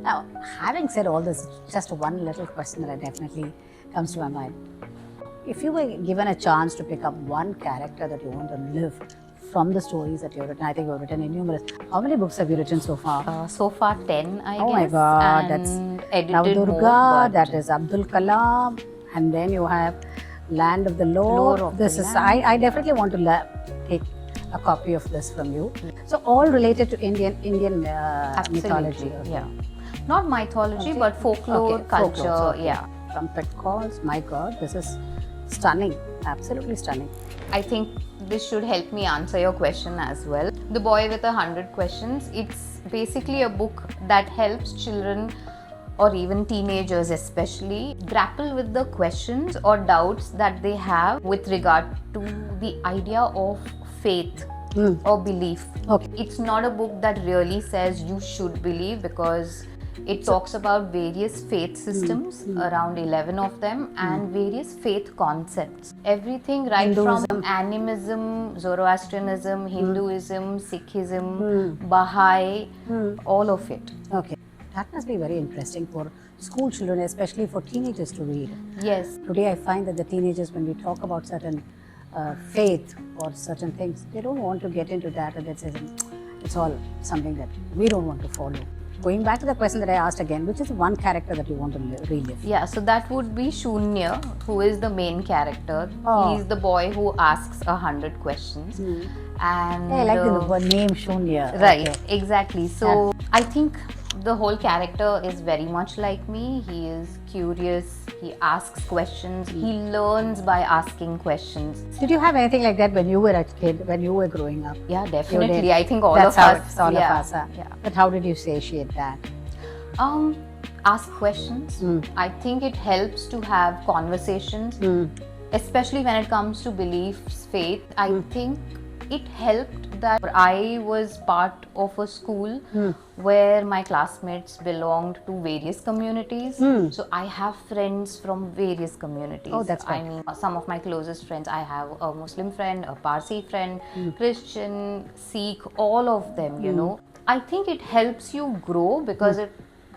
Now, having said all this, just one little question that definitely comes to my mind. If you were given a chance to pick up one character that you want to live from the stories that you've written, I think you've written innumerous. How many books have you written so far? So far 10, I guess. Oh my God, and that's edited Navdurga, more, that is Abdul Kalam, and then you have Land of the Lore. Lore of This the is Land. I definitely want to take a copy of this from you. So all related to Indian mythology. Okay. Yeah. Not mythology, Okay. but folklore, Okay, culture. folklore, okay. Yeah. Trumpet calls. My God, this is stunning. Absolutely stunning. I think this should help me answer your question as well. The Boy with 100 Questions. It's basically a book that helps children or even teenagers especially grapple with the questions or doubts that they have with regard to the idea of faith or belief. Okay. It's not a book that really says you should believe, because it talks about various faith systems, around 11 of them, and various faith concepts. Everything right Hinduism. from animism, Zoroastrianism, Hinduism, Sikhism, Baha'i, all of it. Okay. That must be very interesting for school children, especially for teenagers to read. Yes. Today I find that the teenagers, when we talk about certain faith or certain things, they don't want to get into that, and they say it's all something that we don't want to follow. Going back to the question that I asked again, which is one character that you want to relive? Yeah, so that would be Shunya, who is the main character. Oh. He's the boy who asks 100 questions. And I like the name Shunya. right, Okay. exactly. So I think the whole character is very much like me. He is curious, he asks questions, he learns by asking questions. Did you have anything like that when you were a kid, when you were growing up? Yeah, You definitely. did. I think all That's of how us. it's all yeah, of us. Huh? Yeah. But how did you satiate that? Ask questions. I think it helps to have conversations, especially when it comes to beliefs, faith. I think it helped that I was part of a school where my classmates belonged to various communities. So I have friends from various communities. Oh, that's I good. mean, some of my closest friends, I have a Muslim friend, a Parsi friend, Christian, Sikh, all of them, you know. I think it helps you grow because it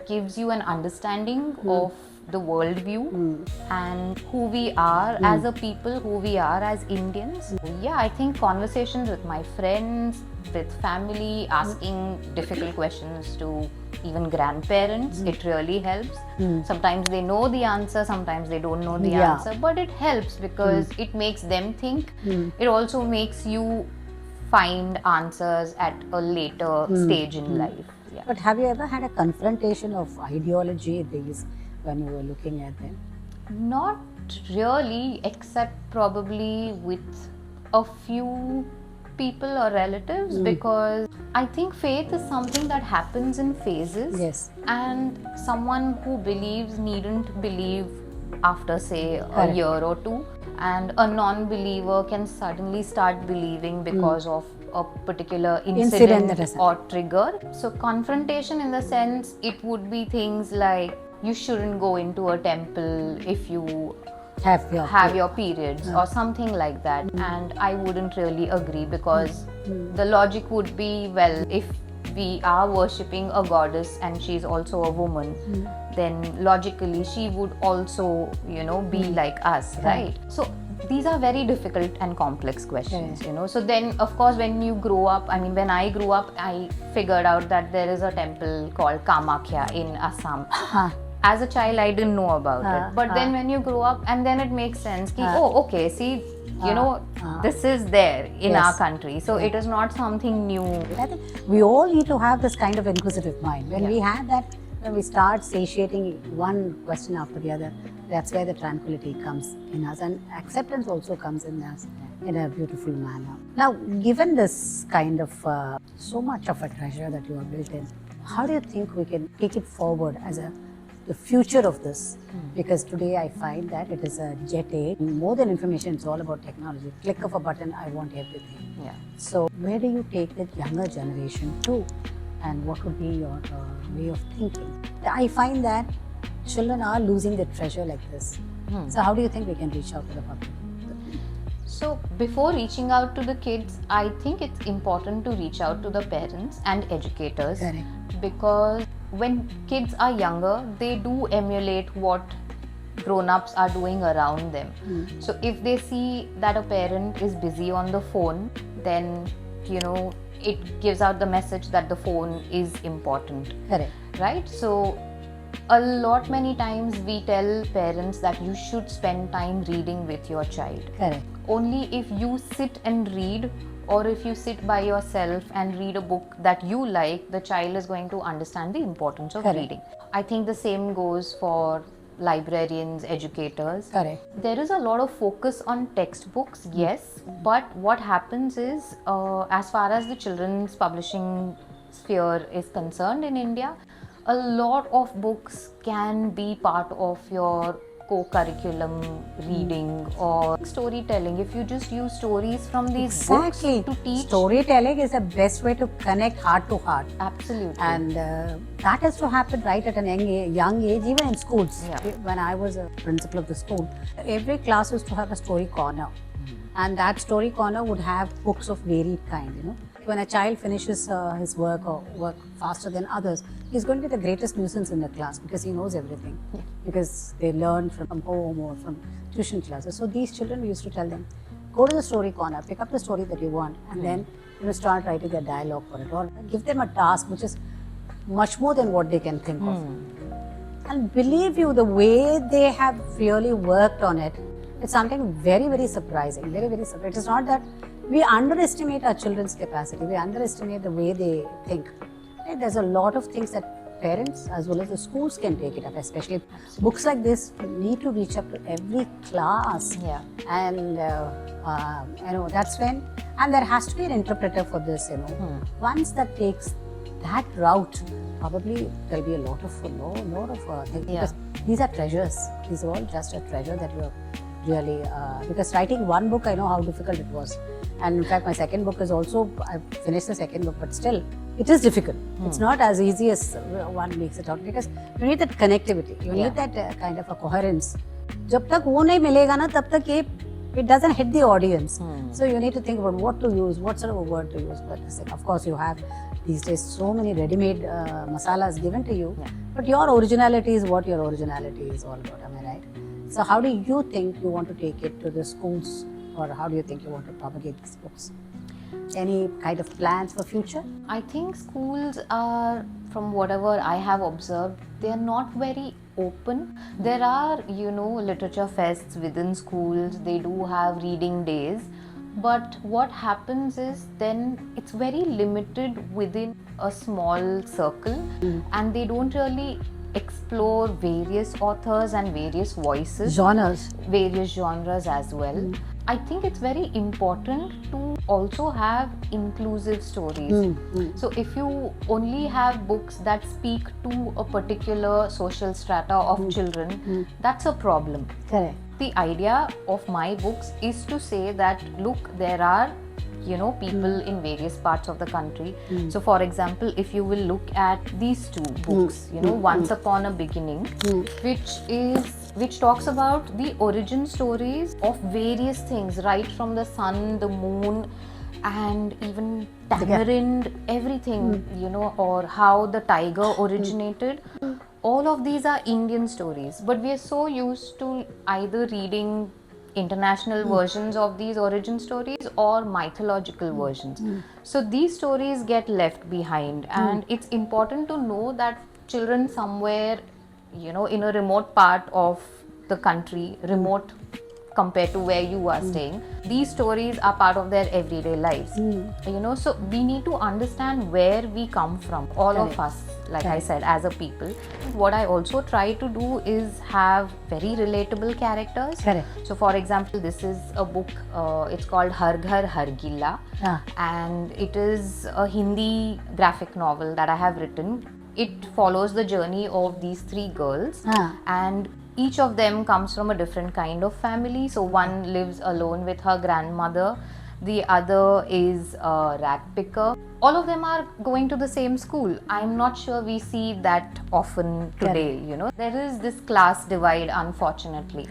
gives you an understanding of the worldview and who we are as a people, who we are as Indians. Yeah, I think conversations with my friends, with family, asking difficult questions to even grandparents, it really helps. Sometimes they know the answer, sometimes they don't know the answer, but it helps because it makes them think. It also makes you find answers at a later stage in life. Yeah. But have you ever had a confrontation of ideology these when you were looking at them? Not really, except probably with a few people or relatives, because I think faith is something that happens in phases. Yes. And someone who believes needn't believe after, say, a Correct. year or two, and a non-believer can suddenly start believing because of a particular incident that has or trigger. So confrontation, in the sense, it would be things like you shouldn't go into a temple if you have your periods or something like that, and I wouldn't really agree, because the logic would be, well, if we are worshipping a goddess and she's also a woman, then logically she would also, you know, be like us, right? So these are very difficult and complex questions, you know. So then, of course, when you grow up, I mean, when I grew up, I figured out that there is a temple called Kamakhya in Assam. As a child, I didn't know about it. But then when you grow up, and then it makes sense. Oh, okay, see, you know, this is there in our country. So it is not something new. I think we all need to have this kind of inquisitive mind. When we have that, when we start satiating one question after the other, that's where the tranquility comes in us, and acceptance also comes in us in a beautiful manner. Now, given this kind of so much of a treasure that you have built in, how do you think we can take it forward as the future of this? Because today I find that it is a jet age. More than information, it's all about technology. Click of a button, I want everything. Yeah. So where do you take the younger generation to, and what would be your way of thinking? I find that children are losing their treasure like this. So how do you think we can reach out to the public? So before reaching out to the kids, I think it's important to reach out to the parents and educators. Correct. Because when kids are younger, they do emulate what grown-ups are doing around them. So if they see that a parent is busy on the phone, then it gives out the message that the phone is important. Correct. Right? So many times we tell parents that you should spend time reading with your child. Correct. Only if you sit and read, or if you sit by yourself and read a book that you like, the child is going to understand the importance of reading. I think the same goes for librarians, educators. Correct. There is a lot of focus on textbooks, yes, but what happens is, as far as the children's publishing sphere is concerned in India, a lot of books can be part of your co-curriculum reading or storytelling. If you just use stories from these books to teach. Storytelling is the best way to connect heart to heart. Absolutely. And that has to happen right at a young age, even in schools. Yeah. When I was a principal of the school, every class used to have a story corner. And that story corner would have books of varied kind, When a child finishes his work or work faster than others, he's going to be the greatest nuisance in the class because he knows everything. Because they learn from home or from tuition classes. So these children, we used to tell them, go to the story corner, pick up the story that you want, and then start writing a dialogue for it. Or give them a task which is much more than what they can think of. And believe you, the way they have really worked on it, it's something very, very surprising. Very, very surprising. It's not that we underestimate our children's capacity. We underestimate the way they think. Right? There's a lot of things that parents as well as the schools can take it up, especially books like this need to reach up to every class. Yeah. And that's when, and there has to be an interpreter for this. Once that takes that route, probably there'll be a lot of things. Because these are treasures. These are all just a treasure that you have really, because writing one book, I know how difficult it was. And in fact, my second book is also, I've finished the second book, but still, it is difficult. It's not as easy as one makes it out, because you need that connectivity. You need that kind of a coherence. Jab tak wo nahi milega na, tab tak it doesn't hit the audience. So you need to think about what to use, what sort of a word to use. But of course, you have these days so many ready-made masalas given to you. But your originality is what your originality is all about. Am I right? So how do you think you want to take it to the schools, or how do you think you want to propagate these books? Any kind of plans for future? I think schools are, from whatever I have observed, they are not very open. There are, literature fests within schools. They do have reading days. But what happens is then it's very limited within a small circle, and they don't really explore various authors and various voices, various genres as well. I think it's very important to also have inclusive stories. So if you only have books that speak to a particular social strata of children, that's a problem. Correct. The idea of my books is to say that, look, there are people in various parts of the country. So for example, if you will look at these two books, Once Upon a Beginning, which talks about the origin stories of various things, right from the sun, the moon, and even tamarind, everything, or how the tiger originated. All of these are Indian stories, but we are so used to either reading international versions of these origin stories or mythological versions. So these stories get left behind, and it's important to know that children somewhere, in a remote part of the country, remote compared to where you are staying, these stories are part of their everyday lives. So we need to understand where we come from, all of us, like I said, as a people. What I also try to do is have very relatable characters. So for example, this is a book, it's called Har Ghar Har Gilla, and it is a Hindi graphic novel that I have written. It follows the journey of these three girls, and each of them comes from a different kind of family. So one lives alone with her grandmother, the other is a rag picker. All of them are going to the same school. I'm not sure we see that often today. There is this class divide, unfortunately.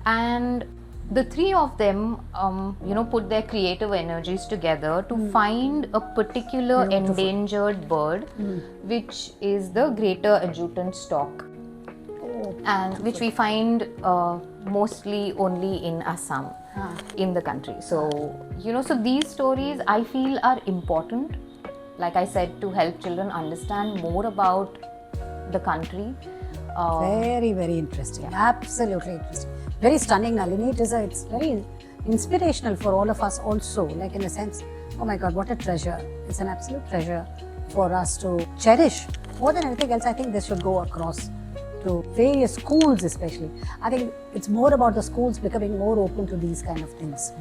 And the three of them, put their creative energies together to find a particular endangered bird, which is the greater adjutant stork, and which we find mostly only in Assam, in the country. So, so these stories I feel are important, like I said, to help children understand more about the country. Very, very interesting. Absolutely interesting. Very stunning, Nalini. It's very inspirational for all of us also. Like, in a sense, oh my God, what a treasure. It's an absolute treasure for us to cherish. More than anything else, I think this should go across to various schools especially. I think it's more about the schools becoming more open to these kind of things.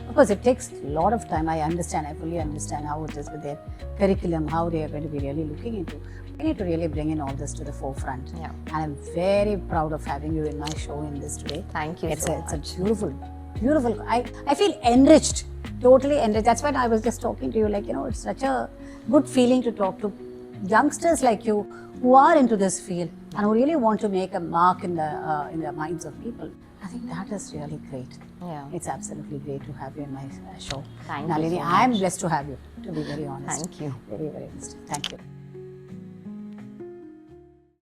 Of course, it takes a lot of time. I fully understand how it is with their curriculum, how they are going to be really looking into. We need to really bring in all this to the forefront. Yeah. And I'm very proud of having you in my show in this today. Thank you It's so a much. beautiful. I feel enriched, totally enriched. That's why I was just talking to you, like, it's such a good feeling to talk to youngsters like you who are into this field and who really want to make a mark in the minds of people. I think that is really great. Yeah. It's absolutely great to have you in my show. Thank you Nalini, so I'm much. blessed to have you, to be very honest. Thank you. Very, very blessed. Thank you.